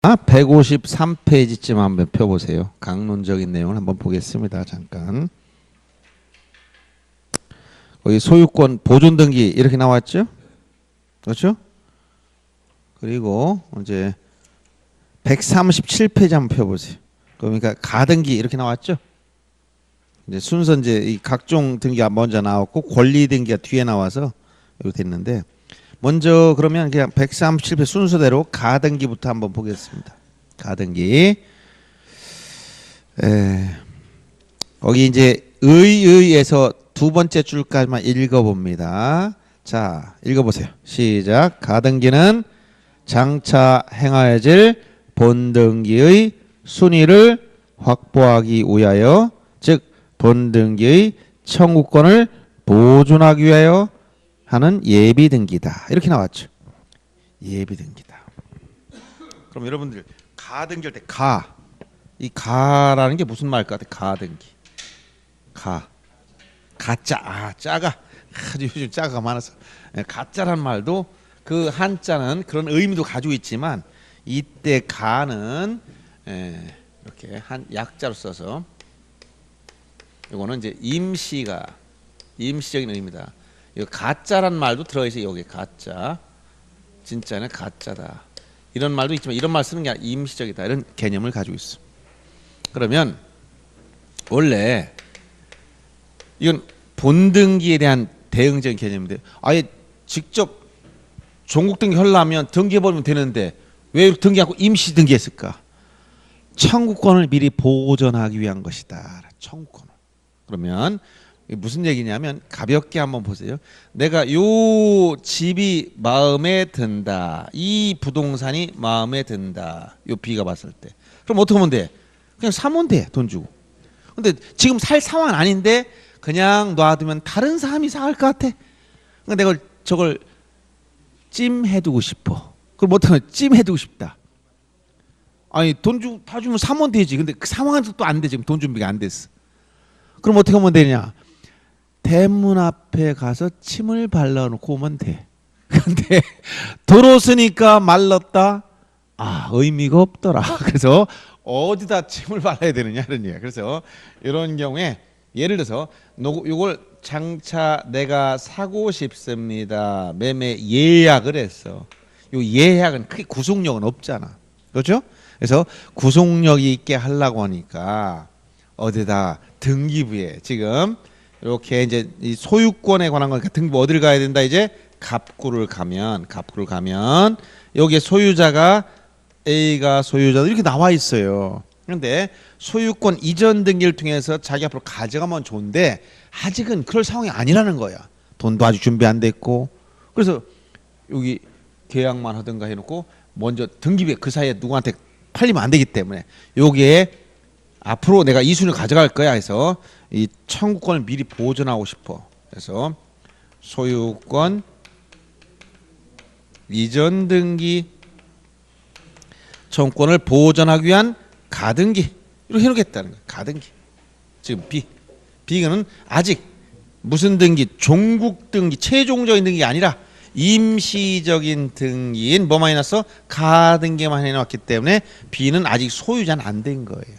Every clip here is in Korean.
153페이지쯤 한번 펴보세요. 강론적인 내용을 한번 보겠습니다. 잠깐. 거기 소유권 보존 등기 이렇게 나왔죠? 그렇죠? 그리고 이제 137페이지 한번 펴보세요. 그러니까 가등기 이렇게 나왔죠? 이제 순서 이제 이 각종 등기가 먼저 나왔고 권리 등기가 뒤에 나와서 이렇게 됐는데, 먼저 그러면 그냥 137페이지 순서대로 가등기부터 한번 보겠습니다. 가등기. 거기 이제 의에서 두 번째 줄까지만 읽어봅니다. 자, 읽어보세요. 시작. 가등기는 장차 행하여질 본등기의 순위를 확보하기 위하여, 즉 본등기의 청구권을 보존하기 위하여 하는 예비등기다. 이렇게 나왔죠. 예비등기다. 그럼 여러분들 가등기 할 때 이 가라는 게 무슨 말일 것 같아? 가등기. 가짜. 짜가. 아주 요즘 짜가 많아서. 가짜란 말도 그 한자는 그런 의미도 가지고 있지만, 이때 가는 이렇게 한 약자로 써서, 이거는 이제 임시적인 의미입니다. 이 가짜란 말도 들어있어요. 여기 가짜. 진짜는 가짜다. 이런 말도 있지만 이런 말 쓰는 게 아니라 임시적이다. 이런 개념을 가지고 있어. 그러면 원래 이건 본등기에 대한 대응적인 개념인데, 아예 직접 종국등기 하려면 등기해버리면 되는데 왜 등기하고 임시등기했을까? 청구권을 미리 보존하기 위한 것이다. 청구권을. 그러면 무슨 얘기냐면, 가볍게 한번 보세요. 내가 요 집이 마음에 든다. 이 부동산이 마음에 든다. 요 B가 봤을 때. 그럼 어떻게 하면 돼? 그냥 사면 돼. 돈 주고. 근데 지금 살 상황은 아닌데 그냥 놔두면 다른 사람이 사갈 것 같아. 그러니까 내가 저걸 찜해두고 싶어. 그럼 어떻게 하면 찜해두고 싶다. 아니 돈 주고 다 주면 사면 되지. 근데 그 상황은 또 안 돼. 지금 돈 준비가 안 됐어. 그럼 어떻게 하면 되냐? 대문 앞에 가서 침을 발라놓고 오면 돼. 근데 들어오니까 말랐다? 의미가 없더라. 그래서 어디다 침을 발라야 되느냐 이런 얘기야. 그래서 이런 경우에 예를 들어서 이걸 장차 내가 사고 싶습니다. 매매 예약을 했어. 요 예약은 크게 구속력은 없잖아. 그렇죠? 그래서 구속력 있게 하려고 하니까 어디다 등기부에 지금 이렇게 이제 이 소유권에 관한 거니까 등기부 어디를 가야 된다? 이제 갑구를 가면 여기에 소유자가 A가 소유자다 이렇게 나와 있어요. 그런데 소유권 이전 등기를 통해서 자기 앞으로 가져가면 좋은데 아직은 그럴 상황이 아니라는 거야. 돈도 아직 준비 안 됐고. 그래서 여기 계약만 하든가 해놓고 먼저 등기부에 그 사이에 누구한테 팔리면 안 되기 때문에 여기에 앞으로 내가 이 순위를 가져갈 거야 해서 이 청구권을 미리 보존하고 싶어. 그래서 소유권 이전 등기 청구권을 보존하기 위한 가등기 이렇게 해놓겠다는 거야. 가등기. 지금 B는 아직 무슨 등기? 종국 등기, 최종적인 등기가 아니라 임시적인 등기인 뭐만 해놨어? 가등기만 해놨기 때문에 B는 아직 소유자는 안 된 거예요.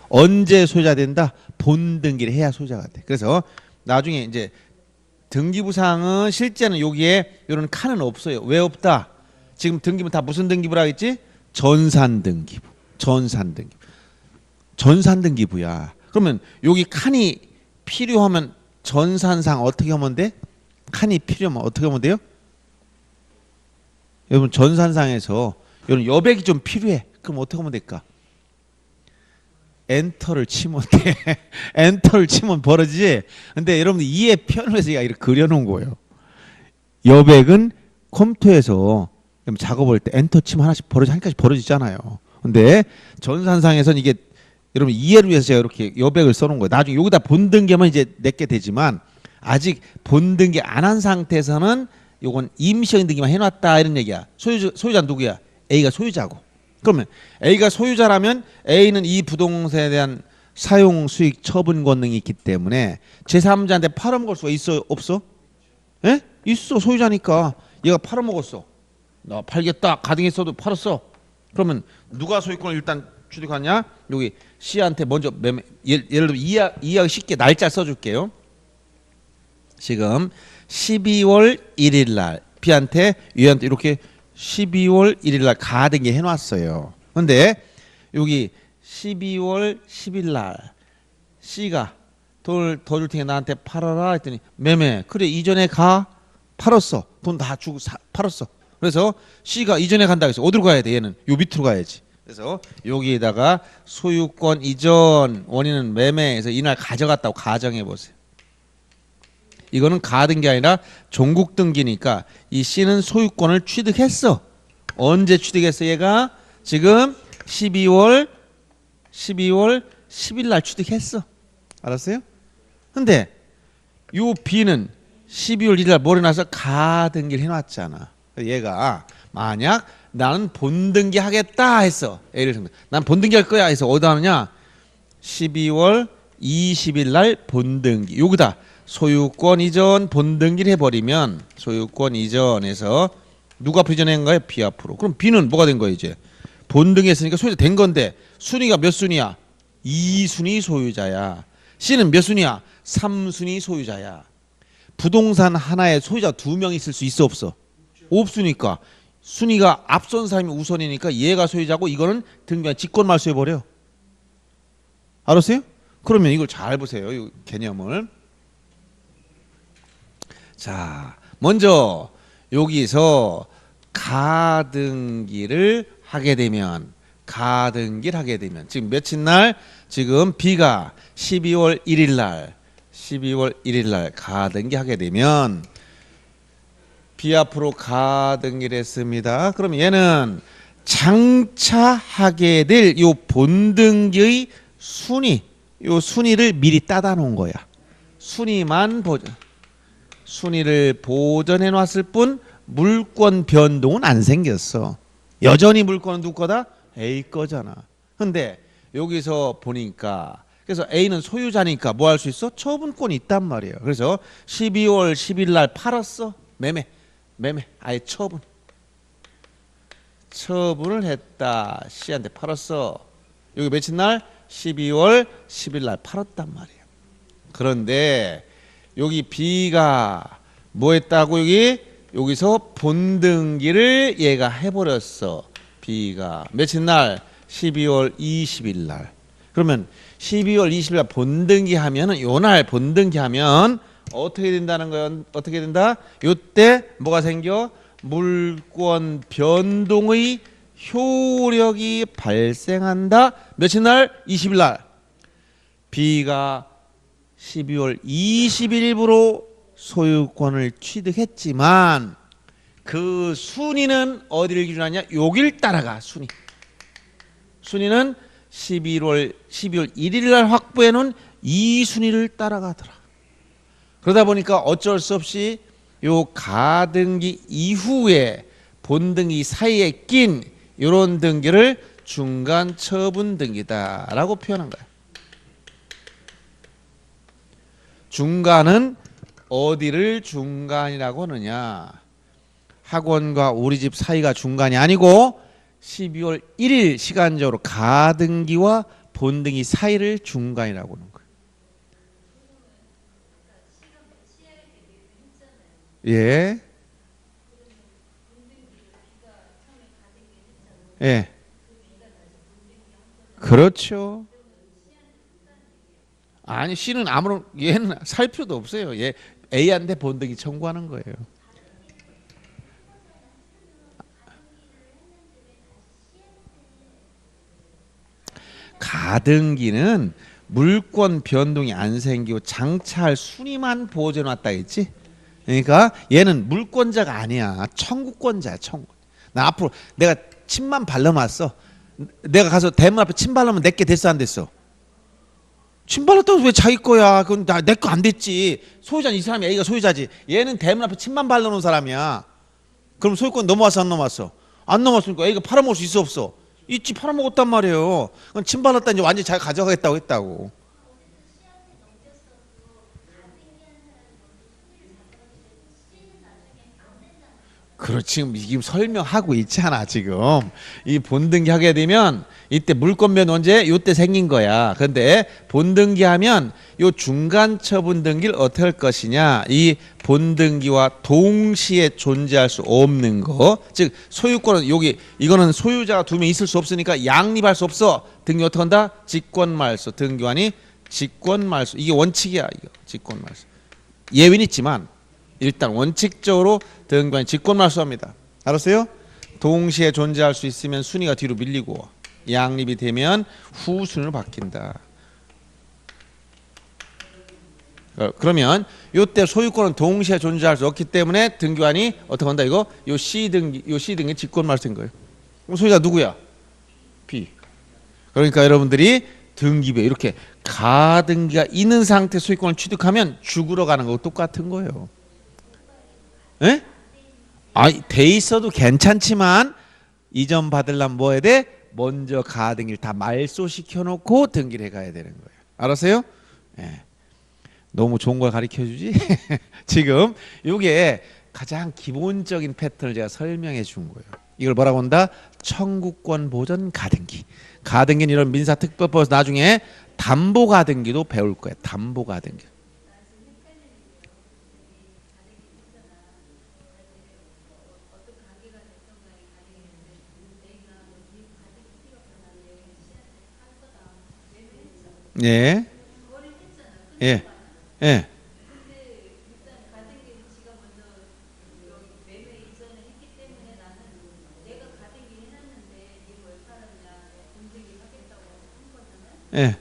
언제 소유자 된다? 본등기를 해야 소유자가 돼. 그래서 나중에 이제 등기부상은 실제는 여기에 이런 칸은 없어요. 왜 없다? 지금 등기부 다 무슨 등기부라 했지? 전산등기부. 전산등기부야. 그러면 여기 칸이 필요하면 전산상 어떻게 하면 돼? 칸이 필요하면 어떻게 하면 돼요? 여러분 전산상에서 이런 여백이 좀 필요해. 그럼 어떻게 하면 될까? 엔터를 치면 돼. 엔터를 치면 벌어지지. 근데 여러분들 이해 편을 해서 이렇게 그려놓은 거예요. 여백은 컴퓨터에서 작업할 때 엔터 치면 하나씩 한 가지 벌어지잖아요. 근데 전산상에서는 이게 여러분 이해를 위해서 제가 이렇게 여백을 써놓은 거예요. 나중에 여기다 본등기만 이제 내게 되지만 아직 본등기 안 한 상태에서는 요건 임시적인 등기만 해놨다 이런 얘기야. 소유자 누구야? A가 소유자고. 그러면 A가 소유자라면 A는 이 부동산에 대한 사용 수익 처분 권능이 있기 때문에 제3자한테 팔아먹을 수가 있어 없어? 예? 있어. 소유자니까. 얘가 팔아먹었어. 나 팔겠다. 가등했어도 팔았어. 그러면 누가 소유권을 일단 취득하냐? 여기 C한테 먼저 매매. 예를 들어 이해하기 쉽게 날짜 써줄게요. 지금 12월 1일 날 B한테 U한테 이렇게 12월 1일 날 가등기 해놨어요. 근데 여기 12월 10일 날 C가 돈을 더 줄 테니 나한테 팔아라 했더니 매매. 그래 이전에 가. 팔았어. 돈 다 주고 팔았어. 그래서 C가 이전에 간다 해서 어디로 가야 돼? 얘는 요 밑으로 가야지. 그래서 여기에다가 소유권 이전 원인은 매매에서 이날 가져갔다고 가정해 보세요. 이거는 가등기 아니라 종국 등기니까 이 C는 소유권을 취득했어. 언제 취득했어? 얘가 지금 12월 10일 날 취득했어. 알았어요? 근데 요 B는 12월 1일 날 뭘 해놔서 가등기를 해놨잖아. 얘가 만약 나는 본등기 하겠다 했어. A를 생각. 난 본등기 할 거야 해서 어디다 하느냐? 12월 20일 날 본등기. 여기다 소유권 이전 본등기를 해버리면 소유권 이전에서 누가 앞으로 이전한 거야? B 앞으로. 그럼 B는 뭐가 된 거야 이제? 본등기 했으니까 소유자 된 건데 순위가 몇 순위야? 2순위 소유자야. C는 몇 순위야? 3순위 소유자야. 부동산 하나에 소유자 2명 있을 수 있어 없어? 없으니까 순위가 앞선 사람이 우선이니까 얘가 소유자고 이거는 등기한 직권 말소해버려. 알았어요? 그러면 이걸 잘 보세요. 이 개념을. 자, 먼저 여기서 가등기를 하게 되면 지금 며칠 날? 지금 B가 12월 1일 날 가등기 하게 되면 B 앞으로 가등기를 했습니다. 그럼 얘는 장차 하게 될 요 본등기의 요 순위를 미리 따다 놓은 거야. 순위를 보전해 놨을 뿐 물권 변동은 안 생겼어. 여전히 물권은 누구 거다? A 거잖아. 근데 여기서 보니까 그래서 A는 소유자니까 뭐 할 수 있어? 처분권이 있단 말이에요. 그래서 12월 10일 날 팔았어. 매매. 아예 처분을 했다. C한테 팔았어. 여기 며칠 날? 12월 10일 날 팔았단 말이에요. 그런데 여기 B가 뭐 했다고 여기서 본등기를 얘가 해버렸어. B가 며칠 날? 12월 20일 날. 그러면 12월 20일 날 본등기 하면은 요날 본등기 하면 어떻게 된다는 거야? 어떻게 된다? 요때 뭐가 생겨? 물권 변동의 효력이 발생한다. 며칠 날? 20일 날. B가 12월 20일부로 소유권을 취득했지만 그 순위는 어디를 기준하냐? 여길 따라가. 순위는 12월 1일 날 확보해 놓은 이 순위를 따라가더라. 그러다 보니까 어쩔 수 없이 요 가등기 이후에 본등기 사이에 낀 요런 등기를 중간 처분 등기다라고 표현한 거야. 중간은 어디를 중간이라고 하느냐? 학원과 우리 집 사이가 중간이 아니고 12월 1일 시간적으로 가등기와 본등기 사이를 중간이라고 하는 거예요. 예. 예. 그렇죠. 아니 C는 아무런 얘는 살 필요도 없어요. 얘 A한테 본등기 청구하는 거예요. 가등기는 물권 변동이 안 생기고 장차할 순위만 보호해 놨다 했지. 그러니까 얘는 물권자가 아니야. 청구권자야. 나 앞으로 내가 침만 발라놨어. 내가 가서 대문 앞에 침 발라면 내게 됐어 안 됐어? 침 발랐다고 왜 자기 거야? 그건 내 거 안 됐지. 소유자는 이 사람이 A가 소유자지. 얘는 대문 앞에 침만 발라놓은 사람이야. 그럼 소유권 넘어왔어 안 넘어왔어? 안 넘어왔으니까 A가 팔아먹을 수 있어 없어? 있지. 팔아먹었단 말이에요. 그럼 침 발랐다 이제 완전히 자기가 가져가겠다고 했다고. 지금 설명하고 있잖아. 지금 이 본등기 하게 되면 이때 물권변 언제? 이때 생긴 거야. 근데 본등기 하면 요 중간 처분 등기를 어떻게 할 것이냐, 이 본등기와 동시에 존재할 수 없는 거, 즉 소유권은 여기 이거는 소유자가 두 명 있을 수 없으니까 양립할 수 없어. 등기 어떻게 한다? 직권말소. 등기관이 직권말소. 이게 원칙이야. 이거 직권말소. 예외는 있지만 일단 원칙적으로 등기관이 직권말소합니다. 알았어요? 동시에 존재할 수 있으면 순위가 뒤로 밀리고 양립이 되면 후순위로 바뀐다. 그러면 이때 소유권은 동시에 존재할 수 없기 때문에 등기관이 어떻게 한다? 이거 요 C 등기 직권말소인 거예요. 그럼 소유자 누구야? B. 그러니까 여러분들이 등기부에 이렇게 가등기가 있는 상태 소유권을 취득하면 죽으러 가는 거고 똑같은 거예요. 예? 돼 있어도 괜찮지만 이전 받으려면 뭐 해야 돼? 먼저 가등기를 다 말소시켜 놓고 등기를 해가야 되는 거예요. 알았어요? 예. 너무 좋은 걸 가르쳐 주지? 지금 이게 가장 기본적인 패턴을 제가 설명해 준 거예요. 이걸 뭐라고 한다? 청구권 보전 가등기. 가등기는 이런 민사특별법에서 나중에 담보가등기도 배울 거예요. 담보가등기. 예. 예. 예. 예.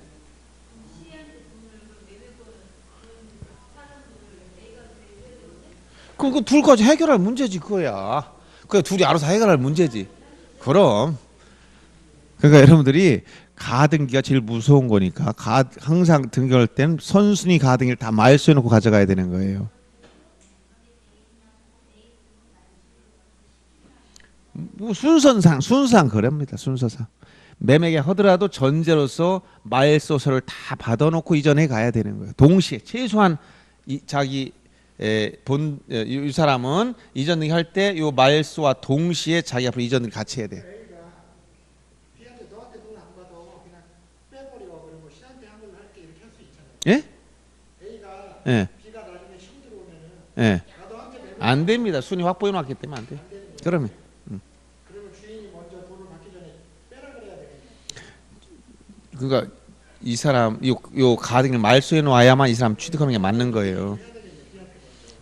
그럼 그 둘까지 해결할 문제지 그거야. 그 둘이 알아서 해결할 문제지. 그럼. 그러니까 여러분들이 가등기가 제일 무서운 거니까 항상 등기할 때는 선순위 가등기를 다 말소해 놓고 가져가야 되는 거예요. 뭐 순서상 그럽니다. 순서상. 매매계약 하더라도 전제로서 말소서를 다 받아놓고 이전해 가야 되는 거예요. 동시에 최소한 자기 이 사람은 이전 등기 할 때 요 말소와 동시에 자기 앞으로 이전 등기 같이 해야 돼. 예? 예. 예. 안 됩니다. 순위 확보해 놨기 때문에 안 돼. 그러면. 그러면 주인이 먼저 돈을 받기 전에 빼라 그래야 되겠네. 그러니까 이 사람 요 가등기를 말소해 놓아야만 이 사람 취득하는 게 맞는 거예요.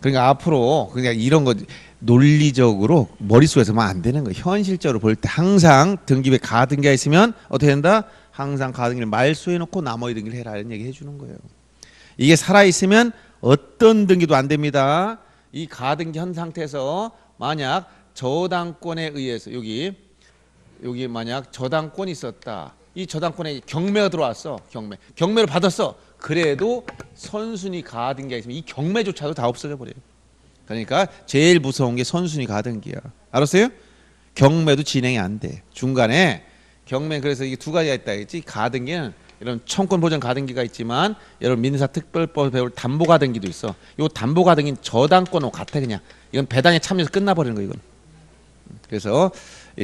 그러니까 앞으로 그냥 이런 거 논리적으로 머릿속에서만 안 되는 거예요. 현실적으로 볼 때 항상 등기부에 가등기가 있으면 어떻게 된다? 항상 가등기를 말소해 놓고 나머지 등기를 해라 이런 얘기 해주는 거예요. 이게 살아있으면 어떤 등기도 안 됩니다. 이 가등기 현 상태에서 만약 저당권에 의해서 여기 만약 저당권이 있었다. 이 저당권에 경매가 들어왔어. 경매를 받았어. 그래도 선순위 가등기가 있으면 이 경매조차도 다 없어져 버려요. 그러니까 제일 무서운 게 선순위 가등기야. 알았어요? 경매도 진행이 안 돼. 중간에 경매 그래서 이게 두 가지가 있다 했지. 가등기는 이런 청권 보전 가등기가 있지만 여러분 민사특별법 배울 담보 가등기도 있어. 요 담보 가등기는 저당권하고 같아 그냥. 이건 배당에 참여해서 끝나버리는 거 이건. 그래서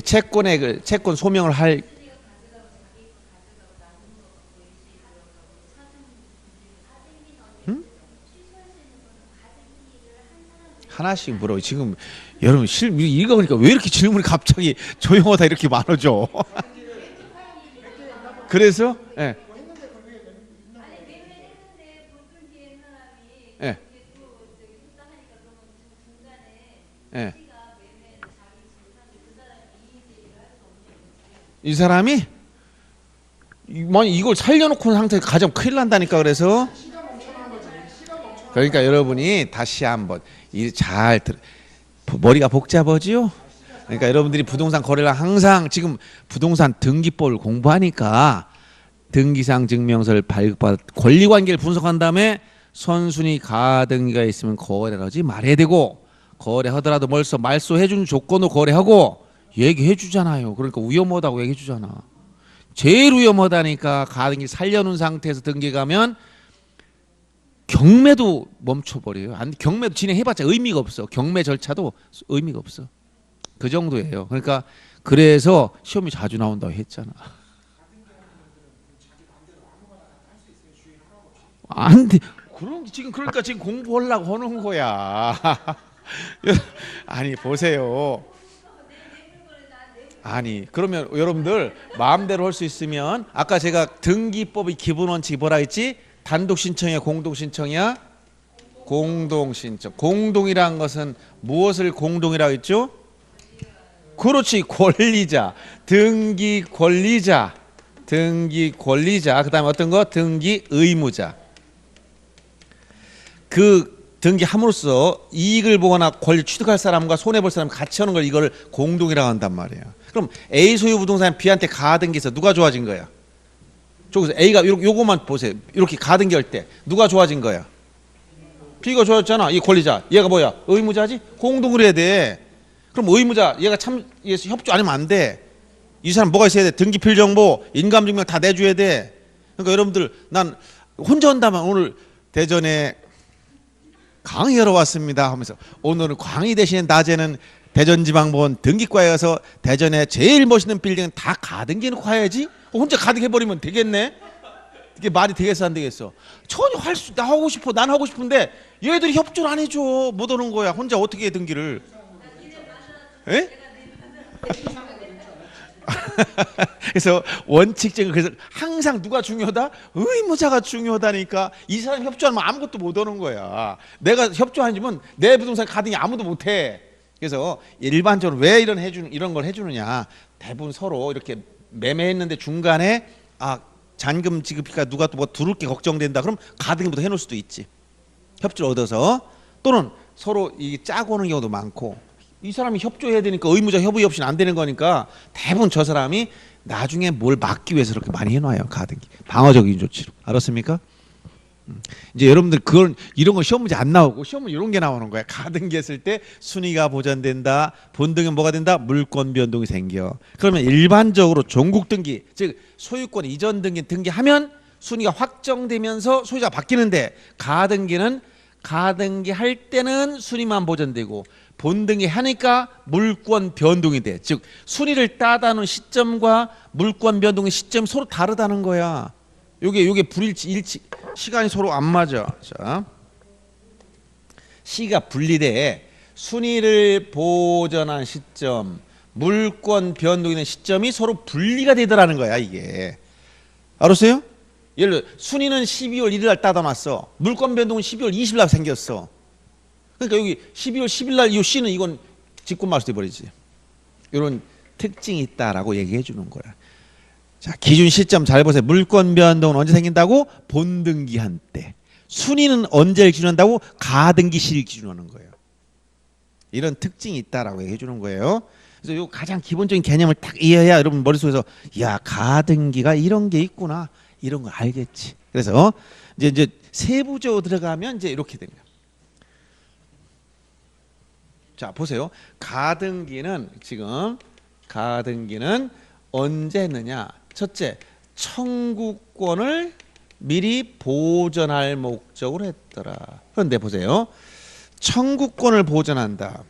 채권 소명을 할 하나씩 물어. 지금 여러분 이거 보니까 왜 이렇게 질문이 갑자기 조용하다 이렇게 많아져? 그래서 예. 예. 예. 이 사람이 만약 이걸 살려놓고 상태에 가장 큰일 난다니까. 그래서 그러니까 여러분이 다시 한번 잘 머리가 복잡하지요. 그러니까 여러분들이 부동산 거래를 항상 지금 부동산 등기법을 공부하니까 등기상 증명서를 발급받아 권리관계를 분석한 다음에 선순위 가등기가 있으면 거래를 하지 말아야 되고 거래하더라도 벌써 말소해준 조건으로 거래하고 얘기해 주잖아요. 그러니까 위험하다고 얘기해 주잖아. 제일 위험하다니까. 가등기 살려놓은 상태에서 등기 가면 경매도 멈춰버려요. 경매도 진행해봤자 의미가 없어. 경매 절차도 의미가 없어. 그 정도예요. 그러니까 그래서 시험이 자주 나온다고 했잖아. 안 돼. 그런 지금 그러니까 지금 공부하려고 하는 거야. 아니 보세요. 아니 그러면 여러분들 마음대로 할 수 있으면 아까 제가 등기법의 기본 원칙이 뭐라 했지? 단독 신청이야, 공동 신청이야? 공동 신청. 공동이란 것은 무엇을 공동이라고 했죠? 그렇지, 권리자. 등기 권리자. 등기 권리자. 그다음에 어떤 거? 등기 의무자. 그 등기함으로써 이익을 보거나 권리 취득할 사람과 손해 볼 사람 같이 하는 걸 이걸 공동이라고 한단 말이에요. 그럼 A 소유 부동산 B한테 가등기해서 누가 좋아진 거야? 저기서 A가 요거만 보세요. 이렇게 가등기 할 때 누가 좋아진 거야? B가 좋아졌잖아. 이 권리자. 얘가 뭐야? 의무자지? 공동을 해야 돼. 그럼 의무자 얘가 참 협조 안 하면 안 돼. 이 사람 뭐가 있어야 돼? 등기필 정보, 인감증명 다 내줘야 돼. 그러니까 여러분들 난 혼자 한다면 오늘 대전에 강의하러 왔습니다 하면서 오늘은 강의 대신에 낮에는 대전지방법원 등기과에 가서 대전에 제일 멋있는 빌딩은 다 가등기 놓고 가야지. 혼자 가등해버리면 되겠네. 이게 말이 되겠어 안 되겠어? 전혀 나 하고 싶어. 난 하고 싶은데 얘들이 협조를 안 해줘. 못 오는 거야. 혼자 어떻게 해 등기를. 에? 그래서 원칙적으로 그래서 항상 누가 중요하다? 의무자가 중요하다니까. 이 사람 협조하면 아무것도 못 오는 거야. 내가 협조 안 해주면 내 부동산 가등기 아무도 못 해. 그래서 일반적으로 왜 이런 걸 해주느냐? 대부분 서로 이렇게 매매했는데 중간에 잔금 지급이니까 누가 또 뭐 두를 게 걱정된다. 그럼 가등기부터 해놓을 수도 있지. 협조를 얻어서. 또는 서로 이 짜고 오는 경우도 많고. 이 사람이 협조해야 되니까 의무자 협의 없이는 안 되는 거니까 대부분 저 사람이 나중에 뭘 막기 위해서 그렇게 많이 해놔요. 가등기. 방어적인 조치로. 알았습니까? 이제 여러분들 이런 거 시험 문제 안 나오고 시험은 이런 게 나오는 거야. 가등기 했을 때 순위가 보전된다. 본등은 뭐가 된다? 물권 변동이 생겨. 그러면 일반적으로 종국 등기, 즉 소유권 이전 등기하면 순위가 확정되면서 소유자가 바뀌는데 가등기는 가등기 할 때는 순위만 보전되고 본등기 하니까 물권 변동이 돼. 즉 순위를 따다는 시점과 물권 변동의 시점이 서로 다르다는 거야. 요게 불일치 시간이 서로 안 맞아. 자, 시가 분리돼. 순위를 보전한 시점, 물권 변동이 되는 시점이 서로 분리가 되더라는 거야 이게. 알았어요? 예를 들어 순위는 12월 1일 날 따다 놨어. 물권 변동은 12월 20일 날 생겼어. 그러니까 여기 12월 10일 날 이 C는 이건 직권말소 돼버리지. 이런 특징이 있다라고 얘기해 주는 거야. 자, 기준 시점 잘 보세요. 물권 변동은 언제 생긴다고? 본등기한 때. 순위는 언제를 기준한다고? 가등기 시를 기준하는 거예요. 이런 특징이 있다라고 얘기해 주는 거예요. 그래서 요 가장 기본적인 개념을 딱 이해해야 여러분 머릿속에서 야, 가등기가 이런 게 있구나. 이런 걸 알겠지. 그래서 이제 세부적으로 들어가면 이제 이렇게 됩니다. 자, 보세요. 가등기는 언제 했느냐? 첫째, 청구권을 미리 보전할 목적으로 했더라. 그런데 보세요. 청구권을 보전한다.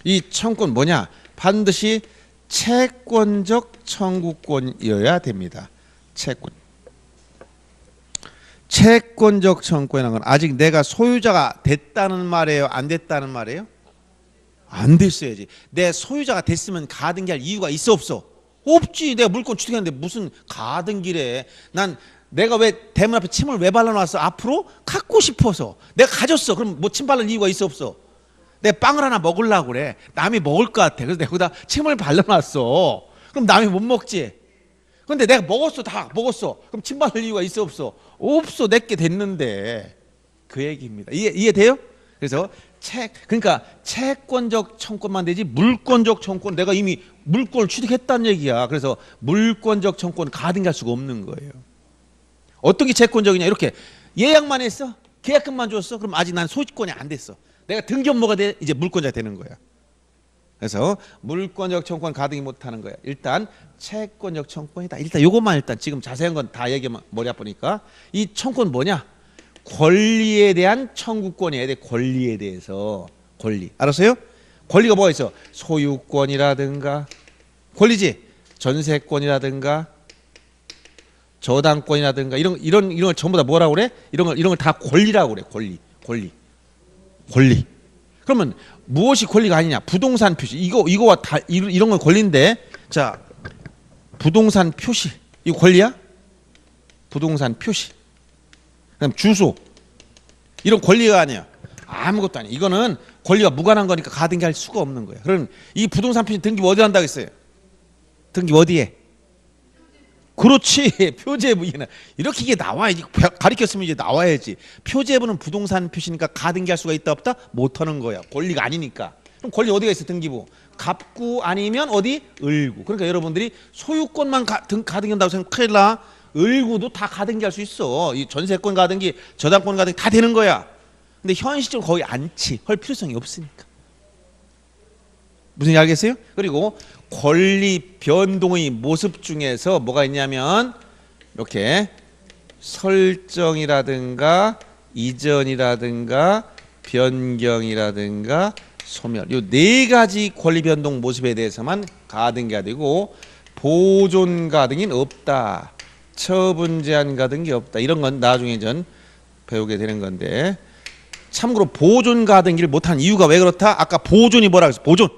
이 청구권 뭐냐? 반드시 채권적 청구권이어야 됩니다. 채권적 청구권이라는 건 아직 내가 소유자가 됐다는 말이에요? 안 됐다는 말이에요? 안 됐어야지. 내 소유자가 됐으면 가등기할 이유가 있어 없어? 없지. 내가 물권 취득했는데 무슨 가등기래. 내가 왜 대문 앞에 침을 왜 발라놨어? 앞으로 갖고 싶어서. 내가 가졌어. 그럼 뭐 침 바를 이유가 있어 없어? 내가 빵을 하나 먹으려고 그래. 남이 먹을 것 같아. 그래서 내가 거기다 침을 발라놨어. 그럼 남이 못 먹지. 근데 내가 먹었어. 다 먹었어. 그럼 침 바를 이유가 있어 없어? 없어. 내게 됐는데. 그 얘기입니다. 이해돼요? 그래서 그러니까 채권적 청구권만 되지 물권적 청구권 내가 이미 물권을 취득했다는 얘기야. 그래서 물권적 청구권 가등기할 수가 없는 거예요. 어떤 게 채권적이냐? 이렇게 예약만 했어. 계약금만 줬어. 그럼 아직 난 소유권이 안 됐어. 내가 등기 업무가 돼. 이제 물권자가 되는 거야. 그래서 물권적 청구권 가등기 못하는 거야. 일단 채권적 청구권이다. 일단 요것만 지금 자세한 건 다 얘기하면 머리 아프니까 이 청구권 뭐냐? 권리에 대한 청구권이어야 돼. 권리에 대해서 권리. 알았어요? 권리가 뭐가 있어? 소유권이라든가 권리지. 전세권이라든가 저당권이라든가 이런 걸 전부 다 뭐라고 그래? 이런 걸 다 권리라고 그래. 권리. 그러면 무엇이 권리가 아니냐? 부동산 표시. 이거와 다 이런 건 권리인데. 자, 부동산 표시. 이거 권리야? 부동산 표시. 그다음 주소. 이런 권리가 아니야. 아무것도 아니야. 이거는 권리가 무관한 거니까 가등기할 수가 없는 거야. 그럼 이 부동산 표시 등기부 어디 한다고 했어요? 등기부 어디에? 그렇지. 표제부에는 이렇게 이게 나와야지. 가르쳤으면 이제 나와야지. 표제부는 부동산 표시니까 가등기할 수가 있다 없다? 못하는 거야. 권리가 아니니까. 그럼 권리 어디가 있어? 등기부. 갑구 아니면 어디? 을구. 그러니까 여러분들이 소유권만 가등기한다고 생각하면 큰일 나. 을구도 다 가등기할 수 있어. 이 전세권 가등기, 저당권 가등기 다 되는 거야. 근데 현실적으로 거의 않지. 할 필요성이 없으니까. 무슨 얘기 알겠어요? 그리고 권리 변동의 모습 중에서 뭐가 있냐면 이렇게 설정이라든가 이전이라든가 변경이라든가 소멸 요 네 가지 권리 변동 모습에 대해서만 가등기가 되고 보존 가등기는 없다. 처분 제한 가등기 없다. 이런 건 나중에 전 배우게 되는 건데 참고로 보존 가등기를 못한 이유가 왜 그렇다? 아까 보존이 뭐라고 했어? 보존.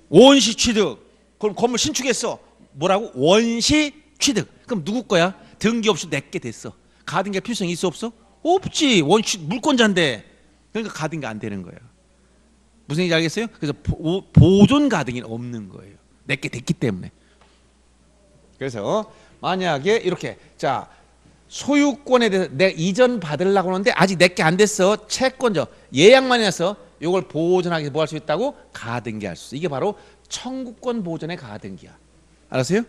원시 취득. 그럼 건물 신축했어. 뭐라고? 원시 취득. 그럼 누구 거야? 등기 없이 내게 됐어. 가등기할 필요성이 있어 없어? 없지. 원시 물권자인데. 그러니까 가등기 안 되는 거예요. 무슨 얘기인지 알겠어요? 그래서 보존 가등기는 없는 거예요. 내게 됐기 때문에. 그래서 만약에 이렇게 자 소유권에 대해서 내가 이전 받으려고 하는데 아직 내게 안 됐어. 채권자 예약만 해서 이걸 보존하기 위해서 뭐 할 수 있다고? 가등기할 수 있어. 이게 바로 청구권 보존의 가등기야. 알았어요?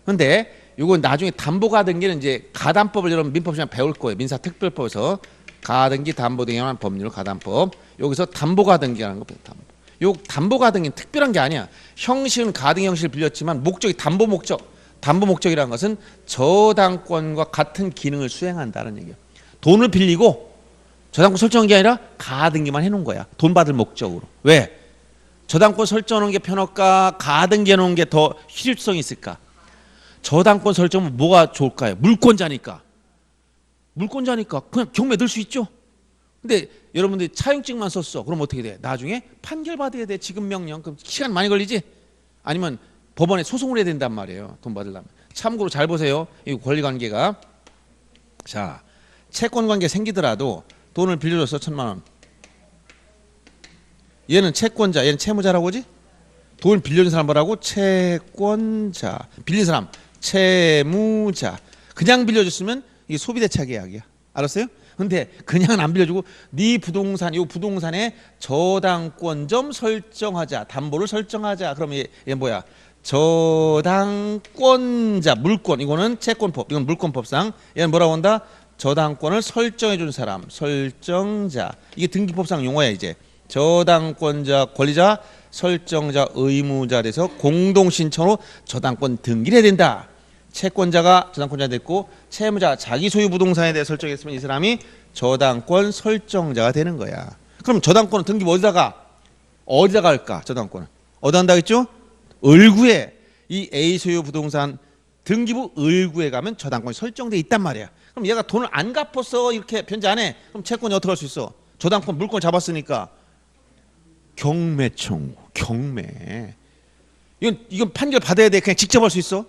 근데 이건 나중에 담보 가등기는 이제 가담법을 여러분 민법 시간에 배울 거예요. 민사특별법에서 가등기 담보 등에 관한 법률 가담법. 여기서 담보 가등기라는 거 배워요. 요 담보 가등기는 특별한 게 아니야. 형식은 가등기 형식을 빌렸지만 목적이 담보 목적. 담보 목적이라는 것은 저당권과 같은 기능을 수행한다는 얘기야. 돈을 빌리고 저당권 설정한 게 아니라 가등기만 해놓은 거야. 돈 받을 목적으로. 왜? 저당권 설정하는 게 편할까? 가등기 해놓은 게 더 실효성이 있을까? 저당권 설정은 뭐가 좋을까요? 물권자니까. 물권자니까 그냥 경매 들 수 있죠. 근데 여러분들이 차용증만 썼어. 그럼 어떻게 돼? 나중에 판결받아야 돼. 지급명령. 그럼 시간 많이 걸리지? 아니면 법원에 소송을 해야 된단 말이에요. 돈 받으려면. 참고로 잘 보세요. 이 권리관계가. 자, 채권관계 생기더라도 돈을 빌려줬어. 1,000만 원. 얘는 채권자, 얘는 채무자라고 하지? 돈을 빌려준 사람 뭐라고? 채권자. 빌린 사람 채무자. 그냥 빌려줬으면 이게 소비대차 계약이야. 알았어요? 근데 그냥 안 빌려주고 네 부동산, 이 부동산에 저당권 좀 설정하자. 담보를 설정하자. 그러면 얘 뭐야? 저당권자, 물권. 이거는 채권법, 이건 물권법상. 얘는 뭐라고 한다? 저당권을 설정해 준 사람, 설정자. 이게 등기법상 용어야 이제. 저당권자, 권리자, 설정자, 의무자 돼서 공동신청으로 저당권 등기를 해야 된다. 채권자가 저당권자 됐고 채무자 자기 소유 부동산에 대해 설정했으면 이 사람이 저당권 설정자가 되는 거야. 그럼 저당권은 등기부 어디다가 할까? 저당권은 어디다 한다 했죠? 을구에. 이 A 소유 부동산 등기부 을구에 가면 저당권이 설정돼 있단 말이야. 그럼 얘가 돈을 안 갚아서 이렇게 변제 안 해. 그럼 채권이 어떻게 할 수 있어? 저당권 물권 잡았으니까 경매 청구. 경매. 이건 판결 받아야 돼. 그냥 직접 할 수 있어?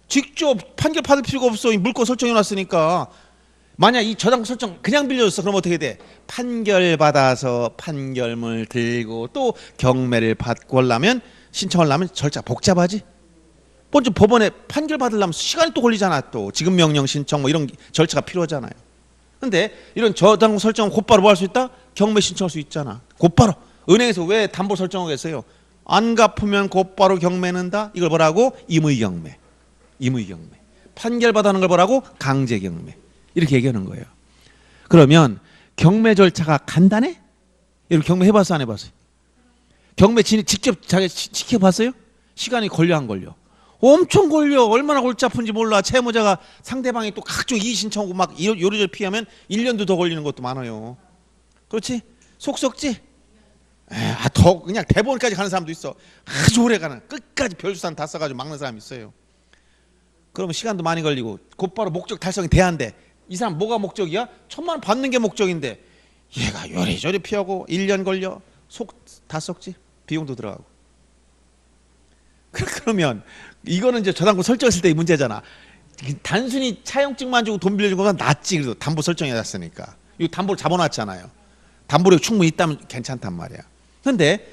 직접 판결 받을 필요가 없어. 이 물권 설정해 놨으니까. 만약 이 저당권 설정 그냥 빌려줬어. 그럼 어떻게 돼? 판결 받아서 판결문을 들고 또 경매를 받고 하려면 신청하려면 절차 복잡하지. 먼저 법원에 판결 받으려면 시간이 또 걸리잖아. 또 지급명령 신청 뭐 이런 절차가 필요하잖아요. 근데 이런 저당권 설정은 곧바로 뭐 할 수 있다? 경매 신청할 수 있잖아. 곧바로. 은행에서 왜 담보 설정하겠어요? 안 갚으면 곧바로 경매는다. 이걸 뭐라고? 임의경매. 임의경매. 판결 받아는 걸 뭐라고? 강제경매. 이렇게 얘기하는 거예요. 그러면 경매 절차가 간단해? 여러분 경매 해봤어 안 해봤어요? 경매 직접 자기 지켜봤어요? 시간이 걸려 안 걸려? 엄청 걸려. 얼마나 골치 아픈지 몰라. 채무자가 상대방이 또 각종 이의 신청하고 막 요리조리 피하면 1년도 더 걸리는 것도 많아요. 그렇지? 속 썩지? 더 그냥 대법원까지 가는 사람도 있어. 아주 오래 가는 끝까지 별수산 다 써가지고 막는 사람이 있어요. 그러면 시간도 많이 걸리고 곧바로 목적 달성이 돼야 한대. 이 사람 뭐가 목적이야? 1,000만 원 받는 게 목적인데 얘가 요리조리 피하고 1년 걸려. 속 다 썩지. 비용도 들어가고. 그러면 이거는 이제 저당권 설정했을 때의 문제잖아. 단순히 차용증만 주고 돈 빌려준 거보다 낫지. 그래도 담보 설정해놨으니까. 이거 담보를 잡아놨잖아요. 담보력이 충분히 있다면 괜찮단 말이야. 근데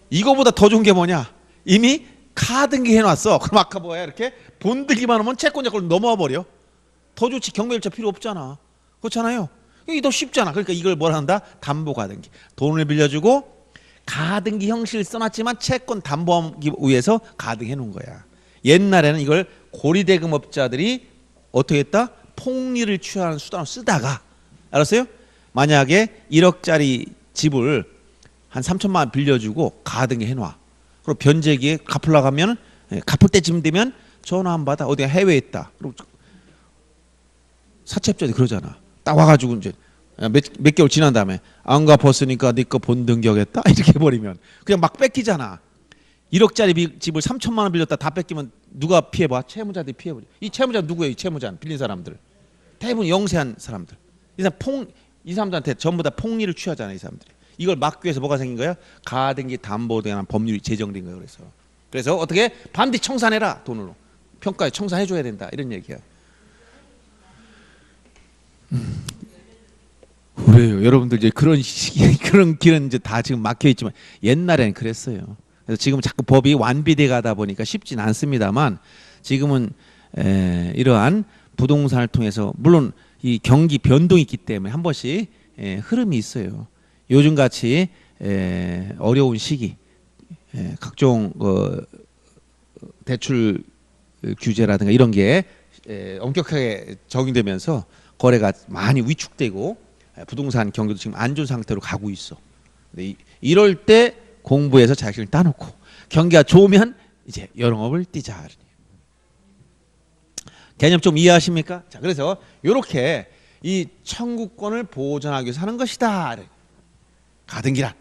이거보다 더 좋은 게 뭐냐? 이미 카등기 해놨어. 그럼 아까 뭐야? 이렇게 본등기만 하면 채권자 걸로 넘어와 버려. 더 좋지. 경매일자 필요 없잖아. 그렇잖아요. 이게 더 쉽잖아. 그러니까 이걸 뭘 한다? 담보 가등기. 돈을 빌려주고 가등기 형식을 써놨지만 채권 담보하기 위해서 가등해 놓은 거야. 옛날에는 이걸 고리대금업자들이 어떻게 했다? 폭리를 취하는 수단으로 쓰다가, 알았어요? 만약에 1억짜리 집을 한 3천만 원 빌려주고 가등기 해놔. 그리고 변제기에 갚으려고 하면, 갚을 때쯤 되면 전화 안 받아. 어디가 해외에 있다. 그리고 사채업자들이 그러잖아. 딱 와가지고 이제 몇 개월 지난 다음에 안 갚았으니까 네 거 본등기하겠다 이렇게 해버리면 그냥 막 뺏기잖아. 1억짜리 집을 3천만 원 빌렸다 다 뺏기면 누가 피해봐? 채무자들이 피해버려. 이 채무자 누구예요? 이 채무자는 빌린 사람들. 대부분 영세한 사람들. 이 사람들한테 전부 다 폭리를 취하잖아. 이 사람들이. 이걸 막기 위해서 뭐가 생긴 거야? 가등기 담보에 대한 법률이 제정된 거예요. 그래서 어떻게 반드시 청산해라. 돈으로 평가에 청산해줘야 된다 이런 얘기야. 그래요. 여러분들 이제 그런 그런 길은 이제 다 지금 막혀 있지만 옛날에는 그랬어요. 그래서 지금 자꾸 법이 완비돼 가다 보니까 쉽진 않습니다만 지금은 이러한 부동산을 통해서 물론 이 경기 변동이 있기 때문에 한 번씩 흐름이 있어요. 요즘 같이 어려운 시기 각종 대출 규제라든가 이런 게 엄격하게 적용되면서 거래가 많이 위축되고 부동산 경기도 지금 안 좋은 상태로 가고 있어. 근데 이럴 때 공부해서 자격을 따놓고 경기가 좋으면 이제 영업을 뛰자. 개념 좀 이해하십니까? 자, 그래서 이렇게 이 청구권을 보존하기 위해서 하는 것이다. 가등기란.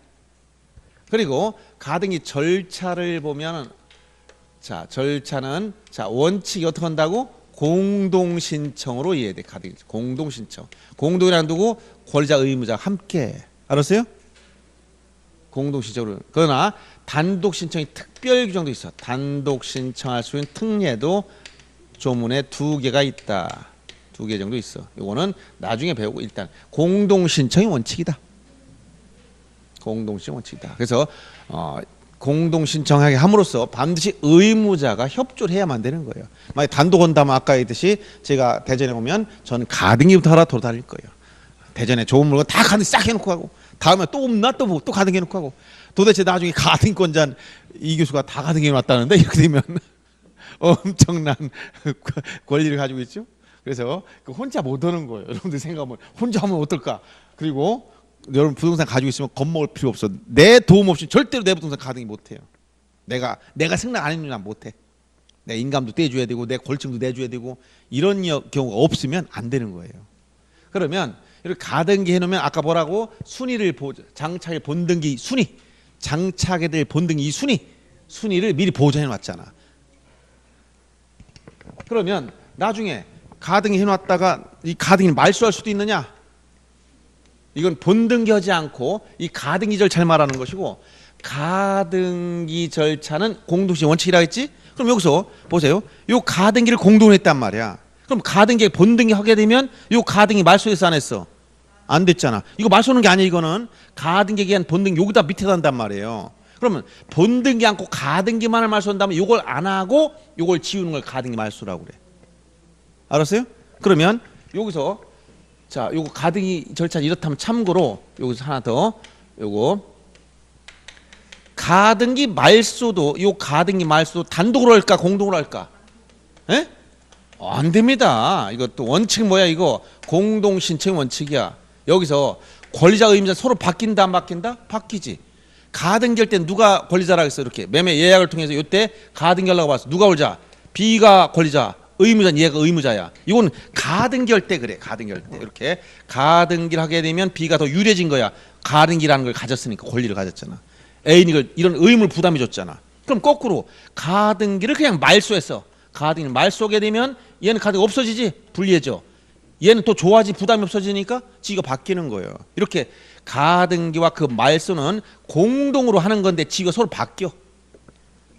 그리고 가등기 절차를 보면 자 절차는 자 원칙이 어떻게 한다고? 공동신청으로 이해돼. 가등기 공동신청. 공동이란 누구? 권리자 의무자 함께. 알았어요? 공동신청으로. 그러나 단독 신청이 특별 규정도 있어. 단독 신청할 수 있는 특례도 조문에 2개가 있다. 2개 정도 있어. 이거는 나중에 배우고 일단 공동신청이 원칙이다. 공동신청 원칙이다. 그래서 공동신청하게 함으로써 반드시 의무자가 협조를 해야만 되는 거예요. 만약 단독 온다면 아까 했듯이 제가 대전에 오면 저는 가등기부터 하러 돌아다닐 거예요. 대전에 좋은 물건 다 가등기 싹 해놓고 하고 다음에 또 없나 또 가등기 해놓고 하고 도대체 나중에 가등기권자 이 교수가 다 가등기 해놨다는데 이렇게 되면 엄청난 권리를 가지고 있죠. 그래서 혼자 못 하는 거예요. 여러분들 생각하면 혼자 하면 어떨까. 그리고 여러분 부동산 가지고 있으면 겁먹을 필요 없어. 내 도움 없이 절대로 내 부동산 가등기 못해요. 내가 생각 안 해주면 못해. 내 인감도 떼줘야 되고 내 골증도 내줘야 되고 이런 경우가 없으면 안 되는 거예요. 그러면 이렇게 가등기 해놓으면 아까 뭐라고? 순위를 장착의 본등기 순위, 장착에 될 본등기 이 순위를 미리 보존해 놨잖아. 그러면 나중에 가등기 해놨다가 이 가등기를 말소할 수도 있느냐? 이건 본등기하지 않고 이 가등기 절차를 말하는 것이고 가등기 절차는 공동신 원칙이라 했지? 그럼 여기서 보세요. 요 가등기를 공동으로 했단 말이야. 그럼 가등기 본등기 하게 되면 요 가등기 말소했어 안 했어? 안 됐잖아. 이거 말소하는 게 아니야. 이거는 가등기에 의한 본등기 여기다 밑에다 한단 말이에요. 그러면 본등기 않고 가등기만을 말소한다면 요걸 안 하고 요걸 지우는 걸 가등기 말소라고 그래. 알았어요? 그러면 여기서 자, 요거 가등기 절차 이렇다면 참고로 여기서 하나 더 요거 가등기 말소도 요 가등기 말소도 단독으로 할까 공동으로 할까? 에? 안 됩니다. 이것도 원칙 뭐야 이거? 공동 신청 원칙이야. 여기서 권리자 의무자 서로 바뀐다 안 바뀐다? 바뀌지. 가등기 할 때 누가 권리자라고 했어? 이렇게 매매 예약을 통해서 이때 가등기 하려고 봤어. 누가 권리자? B가 권리자. 의무자는 얘가 의무자야. 이건 가등기 할 때 그래. 가등기 할 때 이렇게 가등기를 하게 되면 B가 더 유리해진 거야. 가등기라는 걸 가졌으니까 권리를 가졌잖아. A는 이런 의무를 부담해 줬잖아. 그럼 거꾸로 가등기를 그냥 말소했어. 가등기를 말소하게 되면 얘는 가등기 없어지지, 불리해져. 얘는 또 좋아지, 부담이 없어지니까 지위가 바뀌는 거예요. 이렇게 가등기와 그 말소는 공동으로 하는 건데 지위가 서로 바뀌어.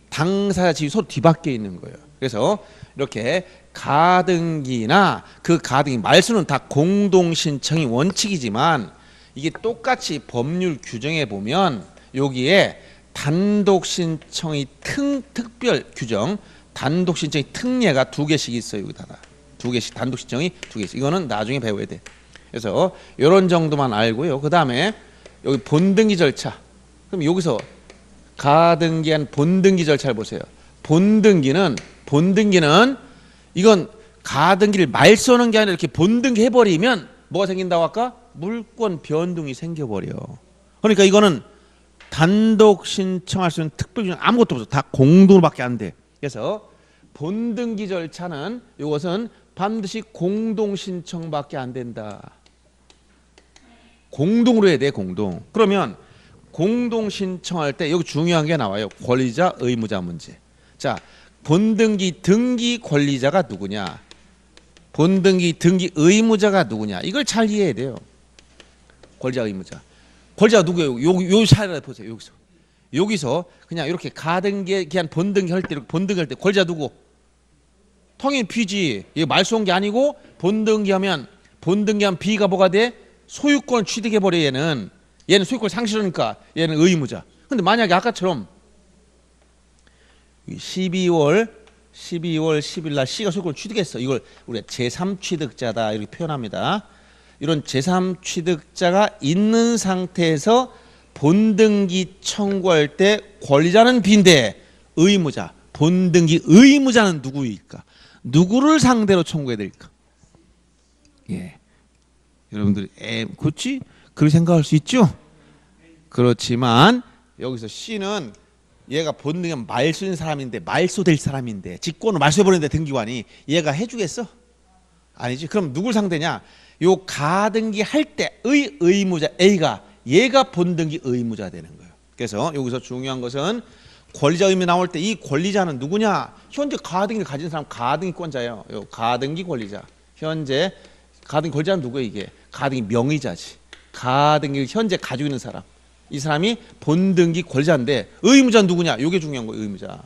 당사자 지위 서로 뒤바뀌어 있는 거예요. 그래서 이렇게 가등기나 그 가등기 말소는 다 공동 신청이 원칙이지만 이게 똑같이 법률 규정에 보면 여기에 단독 신청의 특별 규정, 단독 신청의 특례가 2개씩 있어요. 여기다가 2개씩, 단독 신청이 2개씩. 이거는 나중에 배워야 돼. 그래서 이런 정도만 알고요. 그 다음에 여기 본등기 절차. 그럼 여기서 가등기한 본등기 절차를 보세요. 본등기는 이건 가등기를 말소하는 게 아니라 이렇게 본등기 해버리면 뭐가 생긴다고 할까? 물권 변동이 생겨버려. 그러니까 이거는 단독 신청할 수 있는 특별규정 아무것도 없어. 다 공동으로밖에 안 돼. 그래서 본등기 절차는 이것은 반드시 공동 신청밖에 안 된다. 공동으로 해야 돼. 공동. 그러면 공동 신청할 때 여기 중요한 게 나와요. 권리자 의무자 문제. 자, 본등기 등기 권리자가 누구냐, 본등기 등기 의무자가 누구냐, 이걸 잘 이해해야 돼요. 권리자 의무자. 권리자가 누구예요? 요 사례를 보세요. 여기서 그냥 이렇게 가등기한 본등기 할 때, 본등기 할 때 권리자 누구? 당연히 B지. 이게 말소한 게 아니고 본등기하면 B가 뭐가 돼? 소유권을 취득해버려. 얘는 소유권 상실하니까 얘는 의무자. 근데 만약에 아까처럼 12월 10일 날 C가 소유권을 취득했어. 이걸 우리가 제3취득자다 이렇게 표현합니다. 이런 제3취득자가 있는 상태에서 본등기 청구할 때 권리자는 B인데 의무자, 본등기 의무자는 누구일까? 누구를 상대로 청구해야 될까? 예, 여러분들이 그렇지? 그렇게 생각할 수 있죠? 그렇지만 여기서 C는 얘가 본등기 말소인 사람인데, 말소될 사람인데, 직권을 말소해버리는데 등기관이 얘가 해주겠어? 아니지. 그럼 누굴 상대냐? 요 가등기 할 때의 의무자 A가, 얘가 본등기 의무자 되는 거예요. 그래서 여기서 중요한 것은 권리자 의무 나올 때 이 권리자는 누구냐? 현재 가등기를 가진 사람 가등기권자예요. 요 가등기 권리자. 현재 가등기 권리자는 누구예요? 이게 가등기 명의자지. 가등기를 현재 가지고 있는 사람. 이 사람이 본등기 권리자인데 의무자는 누구냐? 이게 중요한 거예요. 의무자.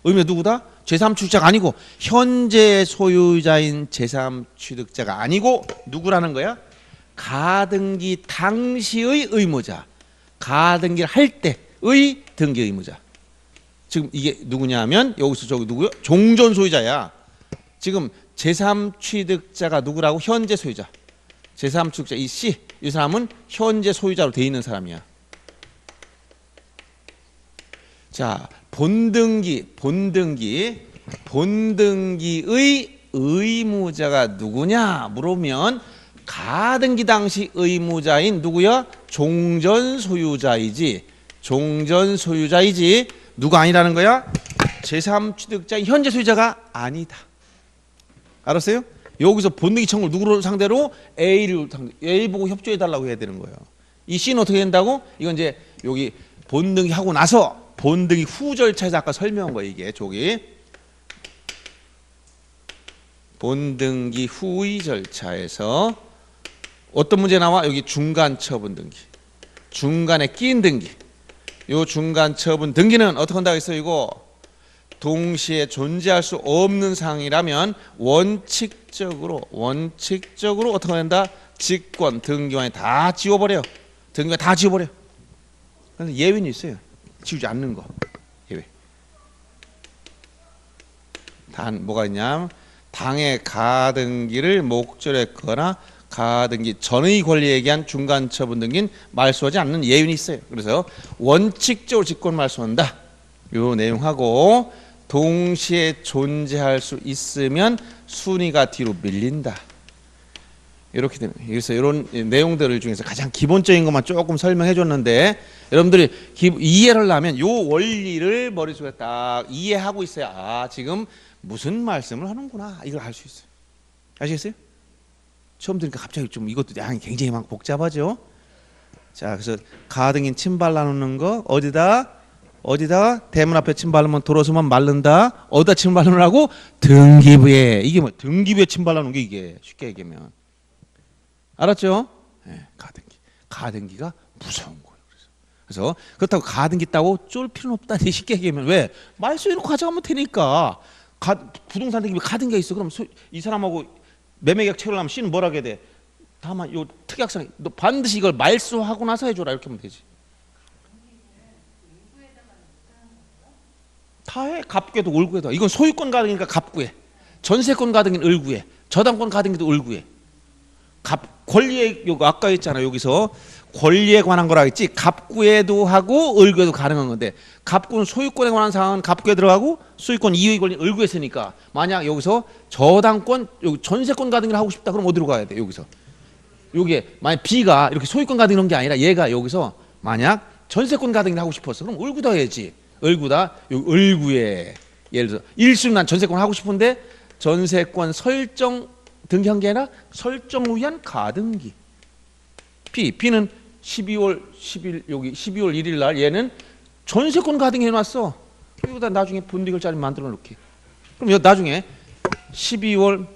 의무자 누구다? 제3취득자가 아니고 현재 소유자인 제3취득자가 아니고 누구라는 거야? 가등기 당시의 의무자. 가등기를 할 때의 등기 의무자. 지금 이게 누구냐면 여기서 저기 누구요? 종전 소유자야. 지금 제3취득자가 누구라고? 현재 소유자. 제3취득자 이 C, 이 사람은 현재 소유자로 돼 있는 사람이야. 자, 본등기의 의무자가 누구냐 물으면 가등기 당시 의무자인 누구야? 종전 소유자이지. 종전 소유자이지. 누가 아니라는 거야? 제3취득자인 현재 소유자가 아니다. 알았어요? 여기서 본등기 청구를 누구로 상대로? A를 상대로. A 보고 협조해 달라고 해야 되는 거예요. 이 C는 어떻게 된다고? 이건 이제 여기 본등기 하고 나서 본등기 후 절차에서 아까 설명한 거예요. 이게 저기 본등기 후의 절차에서 어떤 문제 나와? 여기 중간 처분 등기, 중간에 끼인 등기. 요 중간 처분 등기는 어떻게 한다고 했어요? 이거 동시에 존재할 수 없는 상황이라면 원칙적으로 어떻게 한다? 직권 등기관이 다 지워버려. 등기관 다 지워버려. 그런데 예외는 있어요. 지우지 않는 거. 예외. 단 뭐가 있냐면 당의 가등기를 목절했거나 가등기 전의 권리에 의한 중간 처분 등기는 말소하지 않는 예외는 있어요. 그래서 원칙적으로 직권 말소한다. 요 내용하고 동시에 존재할 수 있으면 순위가 뒤로 밀린다. 이렇게 됩니다. 그래서 이런 내용들을 중에서 가장 기본적인 것만 조금 설명해 줬는데 여러분들이 이해를 하려면 요 원리를 머릿속에 딱 이해하고 있어야 아 지금 무슨 말씀을 하는구나 이걸 알 수 있어요. 아시겠어요? 처음 들으니까 갑자기 좀 이것도 양이 굉장히 막 복잡하죠. 자, 그래서 가등기 침 발라놓는 거 어디다 대문 앞에 침 바르면 돌아서면 마른다. 어디다 침 바르느라고? 등기부에. 이게 뭐 등기부에 침 발라놓은 게 이게 쉽게 얘기하면 알았죠? 네, 가등기가 무서운 거예요. 그래서 그렇다고 가등기 따고 쫄 필요는 없다. 쉽게 얘기하면 왜? 말소해놓고 가져가면 되니까. 부동산 등기부에 가등기가 있어. 그럼 이 사람하고 매매계약 체결하면 C는 뭐라 해야 돼? 다만 요 특약상 너 반드시 이걸 말소하고 나서 해줘라 이렇게 하면 되지. 다 해. 갑구에도 을구에도. 이건 소유권 가등기니까 갑구에, 전세권 가등기는 을구에, 저당권 가등기도 을구에. 권리에 요 아까 했잖아. 여기서 권리에 관한 거라 했지. 갑구에도 하고 을구에도 가능한 건데 갑구는 소유권에 관한 사항은 갑구에 들어가고 소유권 이유의 권리 을구에 쓰니까 만약 여기서 저당권 여기 전세권 가등기를 하고 싶다 그럼 어디로 가야 돼? 여기서 요게 만약 B가 이렇게 소유권 가등기 이런 게 아니라 얘가 여기서 만약 전세권 가등기를 하고 싶었어. 그럼 을구다 해야지. 을구다. 요 을구에 예를 들어서 1순위 난 전세권 하고 싶은데 전세권 설정 등기한 게 아니라 설정을 위한 가등기. B는 12월 10일 여기 12월 1일 날 얘는 전세권 가등기 해놨어. 여기다 나중에 본득일자리 만들어 놓게. 그럼 여 나중에 12월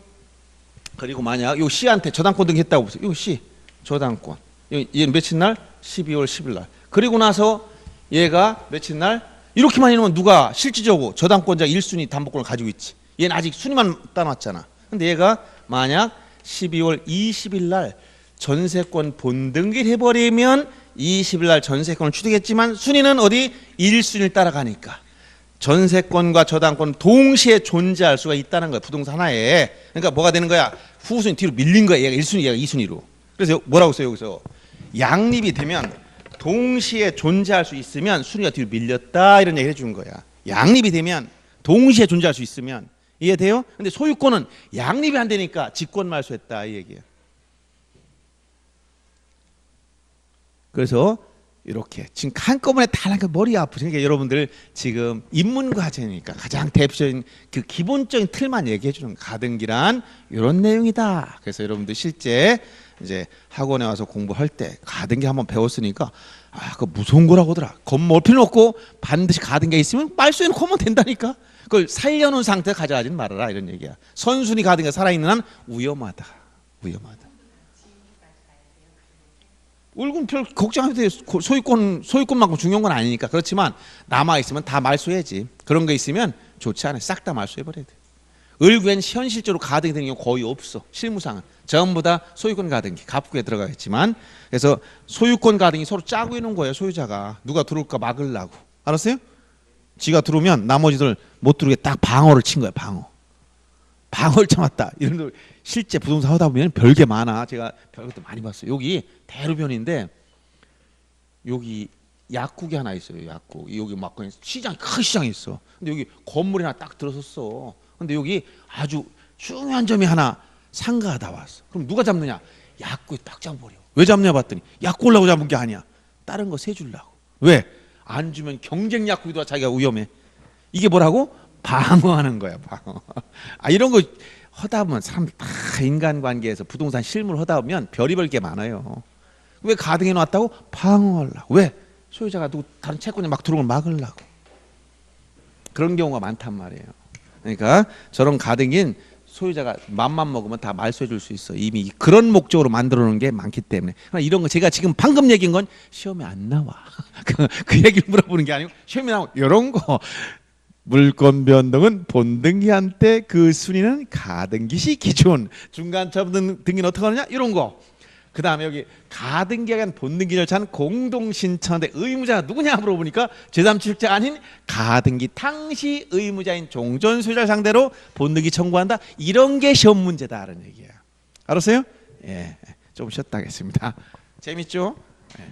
그리고 만약 요 C한테 저당권 등기했다고 보세요. 요 C 저당권. 얘 며칠 날? 12월 10일 날. 그리고 나서 얘가 며칠 날? 이렇게만 해놓으면 누가 실질적으로 저당권자 1순위 담보권을 가지고 있지. 얘는 아직 순위만 따놨잖아. 근데 얘가 만약 12월 20일 날 전세권 본등기를 해버리면 20일 날 전세권을 취득했지만 순위는 어디? 1순위를 따라가니까 전세권과 저당권 동시에 존재할 수가 있다는 거야. 부동산 하나에. 그러니까 뭐가 되는 거야? 후순위 뒤로 밀린 거야. 얘가 1순위, 얘가 2순위로. 그래서 뭐라고 써요 여기서? 양립이 되면 동시에 존재할 수 있으면 순위가 뒤로 밀렸다 이런 얘기를 해주는 거야. 양립이 되면 동시에 존재할 수 있으면 이해돼요? 근데 소유권은 양립이 안 되니까 직권 말소했다 이 얘기야. 그래서 이렇게 지금 한꺼번에 다 하니까 머리 아프죠. 그러니까 여러분들 지금 인문과정이니까 가장 대표적인 그 기본적인 틀만 얘기해 주는 가등기란 이런 내용이다. 그래서 여러분들 실제 이제 학원에 와서 공부할 때 가등기 한번 배웠으니까 아, 그거 무서운 거라고 하더라. 겁먹을 필요 없고 반드시 가등기가 있으면 말소해놓고 하면 된다니까. 그걸 살려놓은 상태에 가져가지는 말아라 이런 얘기야. 선순위 가등기가 살아있는 한 위험하다. 울금 별 걱정 안 해도 돼요. 소유권만큼 중요한 건 아니니까. 그렇지만 남아있으면 다 말소해야지. 그런 거 있으면 좋지 않아요. 싹 다 말소해버려야 돼. 을구엔 현실적으로 가등기 되는 경우 거의 없어. 실무상은 전부 다 소유권 가등기 갑구에 들어가 있지만 그래서 소유권 가등기 서로 짜고 있는 거예요. 소유자가 누가 들어올까 막으려고. 알았어요? 지가 들어오면 나머지들 못 들어오게 딱 방어를 친 거야. 방어를 참았다. 이런 거 실제 부동산 하다 보면 별게 많아. 제가 별것도 많이 봤어요. 여기 대로변인데 여기 약국이 하나 있어요. 약국. 여기 막 시장 큰 시장이 있어. 근데 여기 건물이 하나 딱 들어섰어. 근데 여기 아주 중요한 점이 하나 상가가 나왔어. 그럼 누가 잡느냐? 약국에 딱 잡아버려. 왜 잡냐 봤더니 약 올라고 잡은 게 아니야. 다른 거 세주려고. 왜? 안 주면 경쟁 약국이다. 자기가 위험해. 이게 뭐라고? 방어하는 거야. 방어. 아 이런 거 하다 보면 사람 다 인간관계에서 부동산 실물 하다 보면 별의별 게 많아요. 왜 가등해 놨다고? 방어하려고. 왜? 소유자가 누구 다른 채권이 막 들어오면 막으려고. 그런 경우가 많단 말이에요. 그러니까 저런 가등인 소유자가 맘만 먹으면 다 말소해 줄 수 있어. 이미 그런 목적으로 만들어 놓은 게 많기 때문에. 이런 거 제가 지금 방금 얘기한 건 시험에 안 나와. 그 얘기를 물어보는 게 아니고 시험에 나오면 이런 거. 물권 변동은 본등기한 때 그 순위는 가등기시 기준. 중간차 등기는 어떻게 하느냐? 이런 거. 그 다음에 여기 가등기에 관한 본등기 절차는 공동신청인데 의무자가 누구냐 물어보니까 제3취득자 아닌 가등기 당시 의무자인 종전소유자를 상대로 본등기 청구한다. 이런 게 시험 문제다라는 얘기야. 알았어요? 예, 좀 쉬었다 하겠습니다. 재밌죠? 예.